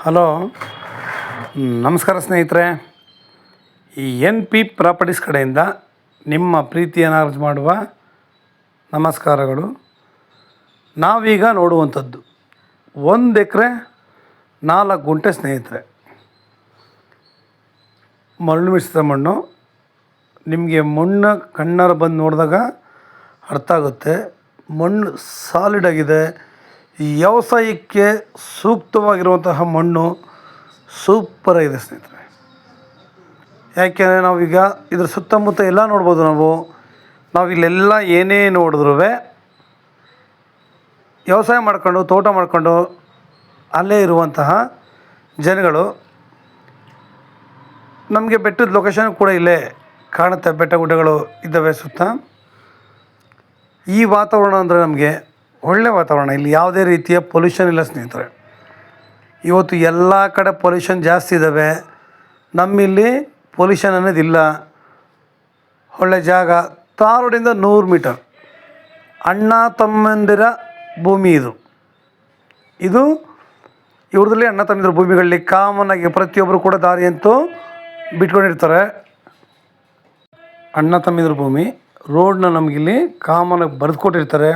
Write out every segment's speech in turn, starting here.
Hello, ನಮಸ್ಕಾರ ಸ್ನೇಹಿತರೆ. ಈ NP ಪ್ರಾಪರ್ಟೀಸ್ ಕಡೆಯಿಂದ ನಿಮ್ಮ ಪ್ರೀತಿಯನ್ನು ಅರ್ಜಿ ಮಾಡುವ ನಮಸ್ಕಾರಗಳು. ನಾವೀಗ ನೋಡುವಂಥದ್ದು 1 ಎಕರೆ 4 ಗುಂಟೆ ಸ್ನೇಹಿತರೆ. ಮರಳು ಮಿಶ್ರಿತ ಮಣ್ಣು. ನಿಮಗೆ ಮಣ್ಣು ಕಣ್ಣಾರ ಬಂದು ನೋಡಿದಾಗ ಅರ್ಥ ಆಗುತ್ತೆ. ಮಣ್ಣು ಸಾಲಿಡ್ ಆಗಿದೆ. ಈ ವ್ಯವಸಾಯಕ್ಕೆ ಸೂಕ್ತವಾಗಿರುವಂತಹ ಮಣ್ಣು ಸೂಪರಾಗಿದೆ ಸ್ನೇಹಿತರೆ. ಯಾಕೆಂದರೆ ನಾವೀಗ ಇದ್ರ ಸುತ್ತಮುತ್ತ ಎಲ್ಲ ನೋಡ್ಬೋದು. ನಾವಿಲ್ಲೆಲ್ಲ ಏನೇ ನೋಡಿದ್ರೂ ವ್ಯವಸಾಯ ಮಾಡ್ಕೊಂಡು ತೋಟ ಮಾಡ್ಕೊಂಡು ಅಲ್ಲೇ ಇರುವಂತಹ ಜನಗಳು. ನಮಗೆ ಬೆಟ್ಟದ ಲೊಕೇಶನ್ ಕೂಡ ಇಲ್ಲೇ ಕಾಣುತ್ತೆ. ಬೆಟ್ಟ ಗುಡ್ಡಗಳು ಇದ್ದಾವೆ ಸುತ್ತ. ಈ ವಾತಾವರಣ ಅಂದರೆ ನಮಗೆ ಒಳ್ಳೆಯ ವಾತಾವರಣ. ಇಲ್ಲಿ ಯಾವುದೇ ರೀತಿಯ ಪೊಲ್ಯೂಷನ್ ಇಲ್ಲ ಸ್ನೇಹಿತರೆ. ಇವತ್ತು ಎಲ್ಲ ಕಡೆ ಪೊಲ್ಯೂಷನ್ ಜಾಸ್ತಿ ಇದ್ದಾವೆ. ನಮ್ಮಲ್ಲಿ ಪೊಲ್ಯೂಷನ್ ಅನ್ನೋದಿಲ್ಲ. ಒಳ್ಳೆಯ ಜಾಗ. ತಾರೋಡಿಂದ 100 ಮೀಟರ್ ಅಣ್ಣ ತಮ್ಮಂದಿರ ಭೂಮಿ ಇದು ಇವ್ರದಲ್ಲಿ ಅಣ್ಣ ತಮ್ಮಂದಿರ ಭೂಮಿಗಳಲ್ಲಿ ಕಾಮನ್ನಾಗಿ ಪ್ರತಿಯೊಬ್ಬರು ಕೂಡ ದಾರಿಯಂತೂ ಬಿಟ್ಕೊಂಡಿರ್ತಾರೆ. ಅಣ್ಣ ತಮ್ಮಂದಿರ ಭೂಮಿ ರೋಡನ್ನ ನಮಗಿಲ್ಲಿ ಕಾಮನ್ನಾಗಿ ಬರೆದುಕೊಟ್ಟಿರ್ತಾರೆ.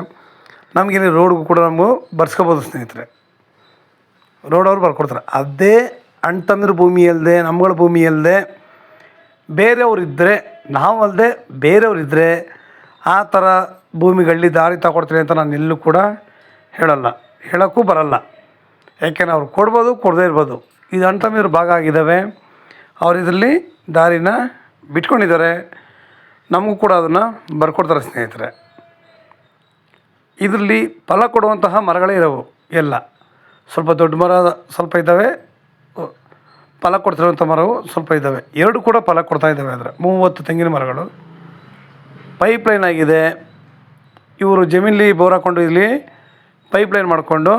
ನಮಗಿಲ್ಲಿ ರೋಡ್ಗೂ ಕೂಡ ನಾವು ಬರ್ಸ್ಕೋಬೋದು ಸ್ನೇಹಿತರೆ. ರೋಡವ್ರು ಬರ್ಕೊಡ್ತಾರೆ. ಅದೇ ಅಣ್ಣ ತಮ್ಮಂದಿರ ಭೂಮಿ ಅಲ್ಲದೆ, ನಮ್ಮಗಳ ಭೂಮಿ ಅಲ್ಲದೆ ಬೇರೆಯವರಿದ್ದರೆ, ನಾವಲ್ಲದೆ ಬೇರೆಯವರಿದ್ದರೆ ಆ ಥರ ಭೂಮಿಗಳಲ್ಲಿ ದಾರಿ ತಗೊಡ್ತೀನಿ ಅಂತ ನಾನು ಎಲ್ಲೂ ಕೂಡ ಹೇಳಲ್ಲ, ಹೇಳೋಕ್ಕೂ ಬರಲ್ಲ. ಯಾಕೆಂದರೆ ಅವ್ರು ಕೊಡ್ಬೋದು, ಕೊಡದೇ ಇರ್ಬೋದು. ಇದು ಅಣ್ಣ ತಮ್ಮಂದಿರ ಭಾಗ ಆಗಿದ್ದಾವೆ. ಅವ್ರು ಇದರಲ್ಲಿ ದಾರಿನ ಬಿಟ್ಕೊಂಡಿದ್ದಾರೆ. ನಮಗೂ ಕೂಡ ಅದನ್ನು ಬರ್ಕೊಡ್ತಾರೆ ಸ್ನೇಹಿತರೆ. ಇದರಲ್ಲಿ ಫಲ ಕೊಡುವಂತಹ ಮರಗಳೇ ಇರೋವು ಎಲ್ಲ. ಸ್ವಲ್ಪ ದೊಡ್ಡ ಮರ ಸ್ವಲ್ಪ ಇದ್ದಾವೆ, ಫಲ ಕೊಡ್ತಿರುವಂಥ ಮರವು ಸ್ವಲ್ಪ ಇದ್ದಾವೆ. 2 ಕೂಡ ಫಲ ಕೊಡ್ತಾ ಇದ್ದಾವೆ. ಅದರ 30 ತೆಂಗಿನ ಮರಗಳು. ಪೈಪ್ಲೈನ್ ಆಗಿದೆ. ಇವರು ಜಮೀನಲ್ಲಿ ಬೋರ್ ಹಾಕ್ಕೊಂಡು ಇಲ್ಲಿ ಪೈಪ್ಲೈನ್ ಮಾಡಿಕೊಂಡು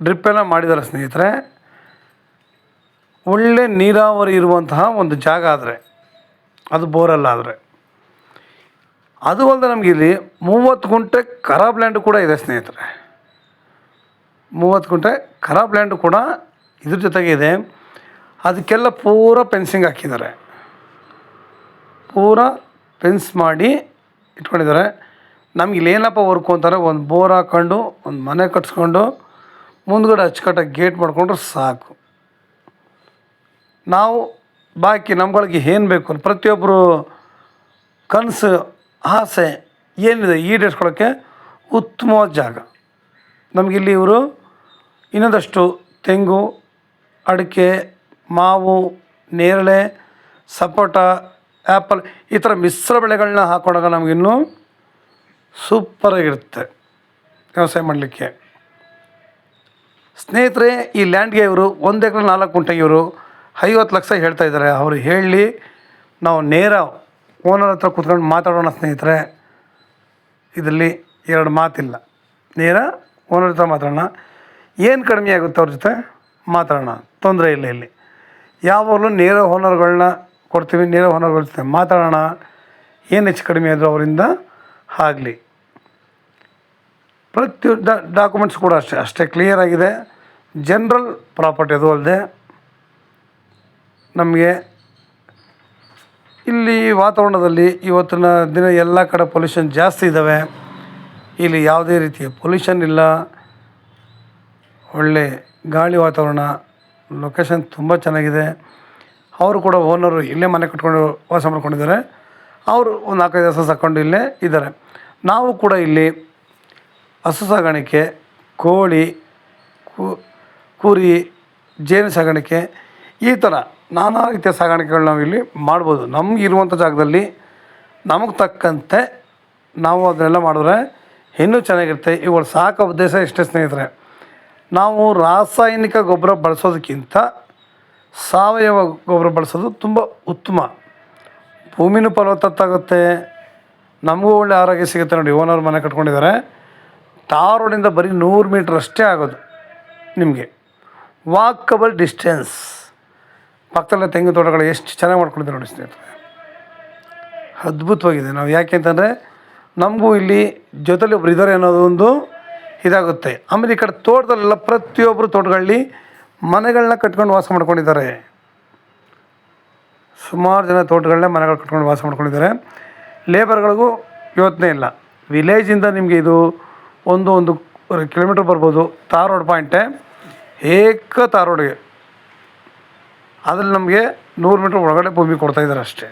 ಡ್ರಿಪ್ಪೆಲ್ಲ ಮಾಡಿದ್ದಾರೆ ಸ್ನೇಹಿತರೆ. ಒಳ್ಳೆ ನೀರಾವರಿ ಇರುವಂತಹ ಒಂದು ಜಾಗ ಆದರೆ ಅದು ಬೋರಲ್ಲ. ಆದರೆ ಅದು ಅಲ್ಲದೆ ನಮಗಿಲ್ಲಿ 30 ಗುಂಟೆ ಖರಾಬ್ ಲ್ಯಾಂಡು ಕೂಡ ಇದೆ ಸ್ನೇಹಿತರೆ. 30 ಗುಂಟೆ ಖರಾಬ್ ಲ್ಯಾಂಡು ಕೂಡ ಇದ್ರ ಜೊತೆಗೆ ಇದೆ. ಅದಕ್ಕೆಲ್ಲ ಪೂರ ಫೆನ್ಸಿಂಗ್ ಹಾಕಿದ್ದಾರೆ. ಪೂರ ಫೆನ್ಸ್ ಮಾಡಿ ಇಟ್ಕೊಂಡಿದ್ದಾರೆ. ನಮಗಿಲ್ಲಿ ಏನಪ್ಪ ವರ್ಕು ಅಂತಾರೆ, ಒಂದು ಬೋರ್ ಹಾಕ್ಕೊಂಡು ಒಂದು ಮನೆ ಕಟ್ಸ್ಕೊಂಡು ಮುಂದ್ಗಡೆ ಅಚ್ಚುಕಟ್ಟಾಗಿ ಗೇಟ್ ಮಾಡಿಕೊಂಡ್ರೆ ಸಾಕು. ನಾವು ಬಾಕಿ ನಮ್ಗಳಿಗೆ ಏನು ಬೇಕು ಪ್ರತಿಯೊಬ್ಬರು ಕನಸು ಆಸೆ ಏನಿದೆ ಈಡೇರಿಸ್ಕೊಳ್ಳೋಕ್ಕೆ ಉತ್ತಮವಾದ ಜಾಗ. ನಮಗಿಲ್ಲಿ ಇವರು ಇನ್ನೊಂದಷ್ಟು ತೆಂಗು, ಅಡಿಕೆ, ಮಾವು, ನೇರಳೆ, ಸಪೋಟ, ಆ್ಯಪಲ್ ಈ ಥರ ಮಿಶ್ರ ಬೆಳೆಗಳನ್ನ ಹಾಕೊಂಡಾಗ ನಮಗಿನ್ನೂ ಸೂಪರಾಗಿರುತ್ತೆ ವ್ಯವಸಾಯ ಮಾಡಲಿಕ್ಕೆ. ಸ್ನೇಹಿತರೆ, ಈ ಲ್ಯಾಂಡ್ಗೆ ಇವರು 1 ಎಕರೆ 4 ಗುಂಟೆಗೆ ಇವರು 50 ಲಕ್ಷ ಹೇಳ್ತಾಯಿದ್ದಾರೆ. ಅವರು ಹೇಳಿ ನಾವು ನೇರ ಓನರ್ ಹತ್ರ ಕೂತ್ಕೊಂಡು ಮಾತಾಡೋಣ ಸ್ನೇಹಿತರೆ. ಇದರಲ್ಲಿ 2 ಮಾತಿಲ್ಲ. ನೇರ ಓನರ್ ಹತ್ರ ಮಾತಾಡೋಣ. ಏನು ಕಡಿಮೆ ಆಗುತ್ತೆ ಅವ್ರ ಜೊತೆ ಮಾತಾಡೋಣ, ತೊಂದರೆ ಇಲ್ಲ. ಇಲ್ಲಿ ಯಾವಾಗಲೂ ನೇರ ಓನರ್ಗಳನ್ನ ಕೊಡ್ತೀವಿ. ನೇರ ಓನರ್ಗಳ ಜೊತೆ ಮಾತಾಡೋಣ. ಏನು ಹೆಚ್ಚು ಕಡಿಮೆ ಆದರೂ ಅವರಿಂದ ಆಗಲಿ. ಪ್ರತಿಯೊಂದು ಡಾಕ್ಯುಮೆಂಟ್ಸ್ ಕೂಡ ಅಷ್ಟೇ ಕ್ಲಿಯರ್ ಆಗಿದೆ. ಜನರಲ್ ಪ್ರಾಪರ್ಟಿ ಅದು ಅಲ್ಲದೆ ನಮಗೆ ಇಲ್ಲಿ ವಾತಾವರಣದಲ್ಲಿ ಇವತ್ತಿನ ದಿನ ಎಲ್ಲ ಕಡೆ ಪೊಲ್ಯೂಷನ್ ಜಾಸ್ತಿ ಇದ್ದಾವೆ. ಇಲ್ಲಿ ಯಾವುದೇ ರೀತಿಯ ಪೊಲ್ಯೂಷನ್ ಇಲ್ಲ. ಒಳ್ಳೆ ಗಾಳಿ ವಾತಾವರಣ. ಲೊಕೇಶನ್ ತುಂಬ ಚೆನ್ನಾಗಿದೆ. ಅವರು ಕೂಡ ಓನರು ಇಲ್ಲೇ ಮನೆ ಕಟ್ಕೊಂಡು ವಾಸ ಮಾಡ್ಕೊಂಡಿದ್ದಾರೆ. ಅವರು ಒಂದು 4-5 ಹಸು ಸಾಕೊಂಡು ಇಲ್ಲೇ ಇದ್ದಾರೆ. ನಾವು ಕೂಡ ಇಲ್ಲಿ ಹಸು ಸಾಗಾಣಿಕೆ, ಕೋಳಿ, ಕುರಿ, ಜೇನು ಸಾಗಾಣಿಕೆ ಈ ಥರ ನಾನಾ ರೀತಿಯ ಸಾಗಾಣಿಕೆಗಳು ನಾವು ಇಲ್ಲಿ ಮಾಡ್ಬೋದು. ನಮಗಿರುವಂಥ ಜಾಗದಲ್ಲಿ ನಮಗೆ ತಕ್ಕಂತೆ ನಾವು ಅದನ್ನೆಲ್ಲ ಮಾಡಿದ್ರೆ ಇನ್ನೂ ಚೆನ್ನಾಗಿರುತ್ತೆ. ಇವುಗಳು ಸಾಕೋ ಉದ್ದೇಶ ಇಷ್ಟೇ ಸ್ನೇಹಿತರೆ. ನಾವು ರಾಸಾಯನಿಕ ಗೊಬ್ಬರ ಬಳಸೋದಕ್ಕಿಂತ ಸಾವಯವ ಗೊಬ್ಬರ ಬಳಸೋದು ತುಂಬ ಉತ್ತಮ. ಭೂಮಿನೂ ಫಲವತ್ತಾಗುತ್ತೆ, ನಮಗೂ ಒಳ್ಳೆ ಆರೋಗ್ಯ ಸಿಗುತ್ತೆ. ನೋಡಿ, ಓನರ್ ಮನೆ ಕಟ್ಕೊಂಡಿದ್ದಾರೆ. ಟಾರ್ ರೋಡಿಂದ ಬರೀ 100 ಮೀಟ್ರ್ ಅಷ್ಟೇ ಆಗೋದು ನಿಮಗೆ. Walkable distance. ಪಕ್ಕದಲ್ಲೇ ತೆಂಗಿನ ತೋಟಗಳು ಎಷ್ಟು ಚೆನ್ನಾಗಿ ಮಾಡ್ಕೊಂಡಿದ್ದಾರೆ ನೋಡಿ ಸ್ನೇಹಿತರೆ. ಅದ್ಭುತವಾಗಿದೆ. ನಾವು ಯಾಕೆ ಅಂತಂದರೆ ನಮಗೂ ಇಲ್ಲಿ ಜೊತೆಲಿ ಒಬ್ರು ಇದ್ದಾರೆ ಅನ್ನೋದು ಒಂದು ಇದಾಗುತ್ತೆ. ಆಮೇಲೆ ಈ ಕಡೆ ತೋಟದಲ್ಲೆಲ್ಲ ಪ್ರತಿಯೊಬ್ಬರು ತೋಟಗಳಲ್ಲಿ ಮನೆಗಳನ್ನ ಕಟ್ಕೊಂಡು ವಾಸ ಮಾಡ್ಕೊಂಡಿದ್ದಾರೆ. ಸುಮಾರು ಜನ ತೋಟಗಳನ್ನೇ ಮನೆಗಳು ಕಟ್ಕೊಂಡು ವಾಸ ಮಾಡ್ಕೊಂಡಿದ್ದಾರೆ. ಲೇಬರ್ಗಳಿಗೂ ಯೋಚನೆ ಇಲ್ಲ. ವಿಲೇಜಿಂದ ನಿಮಗೆ ಇದು ಒಂದು ಕಿಲೋಮೀಟ್ರ್ ಬರ್ಬೋದು. ತಾರ್ ರೋಡ್ ಪಾಯಿಂಟೇ ತಾರ್ ರೋಡ್ಗೆ ಅದ್ರಲ್ಲಿ ನಮಗೆ 100 ಮೀಟ್ರ್ ಒಳಗಡೆ ಭೂಮಿ ಕೊಡ್ತಾಯಿದ್ದಾರೆ ಅಷ್ಟೇ.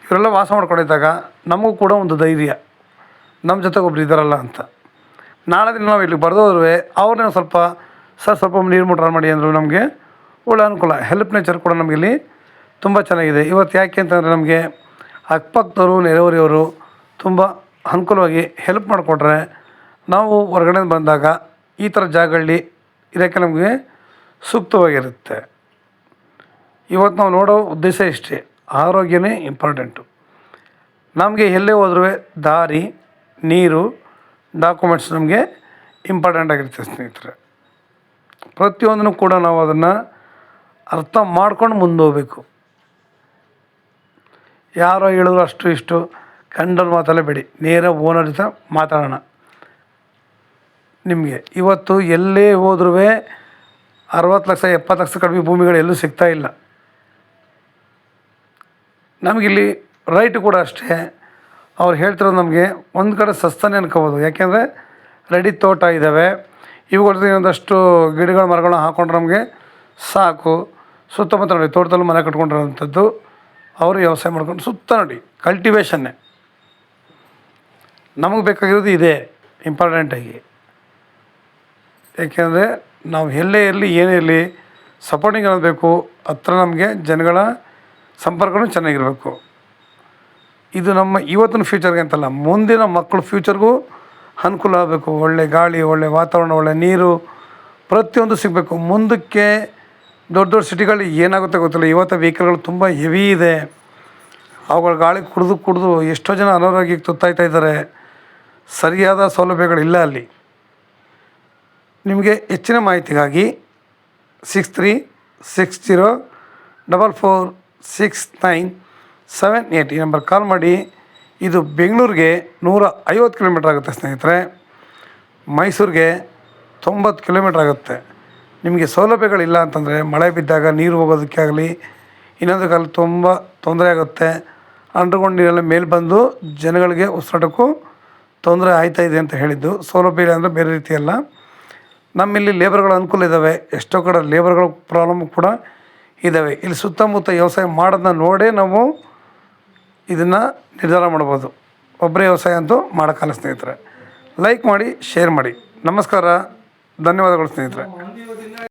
ಇವರೆಲ್ಲ ವಾಸ ಮಾಡ್ಕೊಂಡಿದ್ದಾಗ ನಮಗೂ ಕೂಡ ಒಂದು ಧೈರ್ಯ, ನಮ್ಮ ಜೊತೆಗೆ ಒಬ್ರು ಇದ್ದಾರಲ್ಲ ಅಂತ. ನಾಳೆ ದಿನ ನಾವು ಇಲ್ಲಿ ಬರೆದೋದ್ರೂ ಅವ್ರನ್ನೇ ಸ್ವಲ್ಪ ನೀರು ಮೋಟ್ರ್ ಮಾಡಿ ಅಂದರು ನಮಗೆ ಒಳ್ಳೆ ಅನುಕೂಲ. ಹೆಲ್ಪ್ ನೇಚರ್ ಕೂಡ ನಮಗಿಲ್ಲಿ ತುಂಬ ಚೆನ್ನಾಗಿದೆ. ಇವತ್ತು ಯಾಕೆ ಅಂತಂದರೆ ನಮಗೆ ಅಕ್ಕಪಕ್ಕದವರು ನೆರೆಹೊರೆಯವರು ತುಂಬ ಅನುಕೂಲವಾಗಿ ಹೆಲ್ಪ್ ಮಾಡಿಕೊಟ್ರೆ ನಾವು ಹೊರಗಡೆ ಬಂದಾಗ ಈ ಥರ ಜಾಗಗಳಲ್ಲಿ ಇದಕ್ಕೆ ನಮಗೆ ಸೂಕ್ತವಾಗಿರುತ್ತೆ. ಇವತ್ತು ನಾವು ನೋಡೋ ಉದ್ದೇಶ ಇಷ್ಟೇ, ಆರೋಗ್ಯನೇ ಇಂಪಾರ್ಟೆಂಟು. ನಮಗೆ ಎಲ್ಲೇ ಹೋದ್ರೂ ದಾರಿ, ನೀರು, ಡಾಕ್ಯುಮೆಂಟ್ಸ್ ನಮಗೆ ಇಂಪಾರ್ಟೆಂಟ್ ಆಗಿರುತ್ತೆ ಸ್ನೇಹಿತರೆ. ಪ್ರತಿಯೊಂದನ್ನು ಕೂಡ ನಾವು ಅದನ್ನು ಅರ್ಥ ಮಾಡ್ಕೊಂಡು ಮುಂದೆ ಹೋಗಬೇಕು. ಯಾರೋ ಹೇಳಿದ್ರು ಅಷ್ಟು ಇಷ್ಟು ಕಂಡಲ್ಲಿ ಮಾತಲ್ಲೇ ಬೇಡಿ, ನೇರ ಓನರ್ ಜೊತೆ ಮಾತಾಡೋಣ. ನಿಮಗೆ ಇವತ್ತು ಎಲ್ಲೇ ಹೋದ್ರೂ 60 ಲಕ್ಷ 70 ಲಕ್ಷ ಕಡಿಮೆ ಭೂಮಿಗಳು ಎಲ್ಲೂ ಸಿಗ್ತಾಯಿಲ್ಲ. ನಮಗಿಲ್ಲಿ ರೈಟ್ ಕೂಡ ಅಷ್ಟೇ. ಅವ್ರು ಹೇಳ್ತಿರೋದು ನಮಗೆ ಒಂದು ಕಡೆ ಸಸ್ತಾನೆ ಅನ್ಕೋಬೋದು. ಯಾಕೆಂದರೆ ರೆಡಿ ತೋಟ ಇದ್ದಾವೆ, ಇವುಗಳಿಗೆ ಒಂದಷ್ಟು ಗಿಡಗಳು ಮರಗಳನ್ನ ಹಾಕ್ಕೊಂಡ್ರೆ ನಮಗೆ ಸಾಕು. ಸುತ್ತಮುತ್ತ ನೋಡಿ ತೋಟದಲ್ಲಿ ಮನೆ ಕಟ್ಕೊಂಡಿರೋವಂಥದ್ದು, ಅವರು ವ್ಯವಸಾಯ ಮಾಡ್ಕೊಂಡು ಸುತ್ತ ನೋಡಿ ಕಲ್ಟಿವೇಷನ್ನೇ. ನಮಗೆ ಬೇಕಾಗಿರೋದು ಇದೇ ಇಂಪಾರ್ಟೆಂಟಾಗಿ. ಏಕೆಂದರೆ ನಾವು ಎಲ್ಲೇ ಇರಲಿ ಏನೇ ಇರಲಿ ಸಪೋರ್ಟಿಂಗ್ ಅನ್ನೋದು ಬೇಕು. ಹತ್ರ ನಮಗೆ ಜನಗಳ ಸಂಪರ್ಕವೂ ಚೆನ್ನಾಗಿರಬೇಕು. ಇದು ನಮ್ಮ ಇವತ್ತಿನ ಫ್ಯೂಚರ್ಗೆ ಅಂತಲ್ಲ, ಮುಂದಿನ ಮಕ್ಕಳ ಫ್ಯೂಚರ್ಗೂ ಅನುಕೂಲ ಆಗಬೇಕು. ಒಳ್ಳೆ ಗಾಳಿ, ಒಳ್ಳೆ ವಾತಾವರಣ, ಒಳ್ಳೆ ನೀರು ಪ್ರತಿಯೊಂದು ಸಿಗಬೇಕು. ಮುಂದಕ್ಕೆ ದೊಡ್ಡ ಸಿಟಿಗಳು ಏನಾಗುತ್ತೆ ಗೊತ್ತಿಲ್ಲ. ಇವತ್ತು ವೆಹಿಕಲ್ಗಳು ತುಂಬ ಹೆವಿ ಇದೆ. ಅವುಗಳ ಗಾಳಿ ಕುಡಿದು ಎಷ್ಟೋ ಜನ ಅನಾರೋಗ್ಯಕ್ಕೆ ತುತ್ತಾಯ್ತಾ ಇದ್ದಾರೆ. ಸರಿಯಾದ ಸೌಲಭ್ಯಗಳಿಲ್ಲ ಅಲ್ಲಿ. ನಿಮಗೆ ಹೆಚ್ಚಿನ ಮಾಹಿತಿಗಾಗಿ 6360446978 ಈ ನಂಬರ್ ಕಾಲ್ ಮಾಡಿ. ಇದು ಬೆಂಗಳೂರಿಗೆ 150 ಕಿಲೋಮೀಟ್ರ್ ಆಗುತ್ತೆ ಸ್ನೇಹಿತರೆ. ಮೈಸೂರಿಗೆ 90 ಕಿಲೋಮೀಟ್ರ್ ಆಗುತ್ತೆ. ನಿಮಗೆ ಸೌಲಭ್ಯಗಳಿಲ್ಲ ಅಂತಂದರೆ ಮಳೆ ಬಿದ್ದಾಗ ನೀರು ಹೋಗೋದಕ್ಕೆ ಆಗಲಿ ಇನ್ನೊಂದಕ್ಕಾಗಲಿ ತುಂಬ ತೊಂದರೆ ಆಗುತ್ತೆ. ಅಂಡರ್ಗ್ರೌಂಡ್ ನೀರೆಲ್ಲ ಮೇಲೆ ಬಂದು ಜನಗಳಿಗೆ ಉಸಿರಾಟಕ್ಕೂ ತೊಂದರೆ ಆಯ್ತಾಯಿದೆ ಅಂತ ಹೇಳಿದ್ದು. ಸೌಲಭ್ಯ ಇಲ್ಲ ಅಂದರೆ ಬೇರೆ ರೀತಿಯಲ್ಲ. ನಮ್ಮಲ್ಲಿ ಲೇಬರ್ಗಳ ಅನುಕೂಲ ಇದ್ದಾವೆ, ಎಷ್ಟೋ ಕಡೆ ಲೇಬರ್ಗಳ ಪ್ರಾಬ್ಲಮ್ ಕೂಡ ಇದ್ದಾವೆ. ಇಲ್ಲಿ ಸುತ್ತಮುತ್ತ ವ್ಯವಸಾಯ ಮಾಡೋದನ್ನ ನೋಡೇ ನಾವು ಇದನ್ನು ನಿರ್ಧಾರ ಮಾಡ್ಬೋದು. ಒಬ್ಬರೇ ವ್ಯವಸಾಯ ಅಂತೂ ಮಾಡೋಕ್ಕಲ್ಲ ಸ್ನೇಹಿತರೆ. ಲೈಕ್ ಮಾಡಿ, ಶೇರ್ ಮಾಡಿ. ನಮಸ್ಕಾರ, ಧನ್ಯವಾದಗಳು ಸ್ನೇಹಿತರೆ.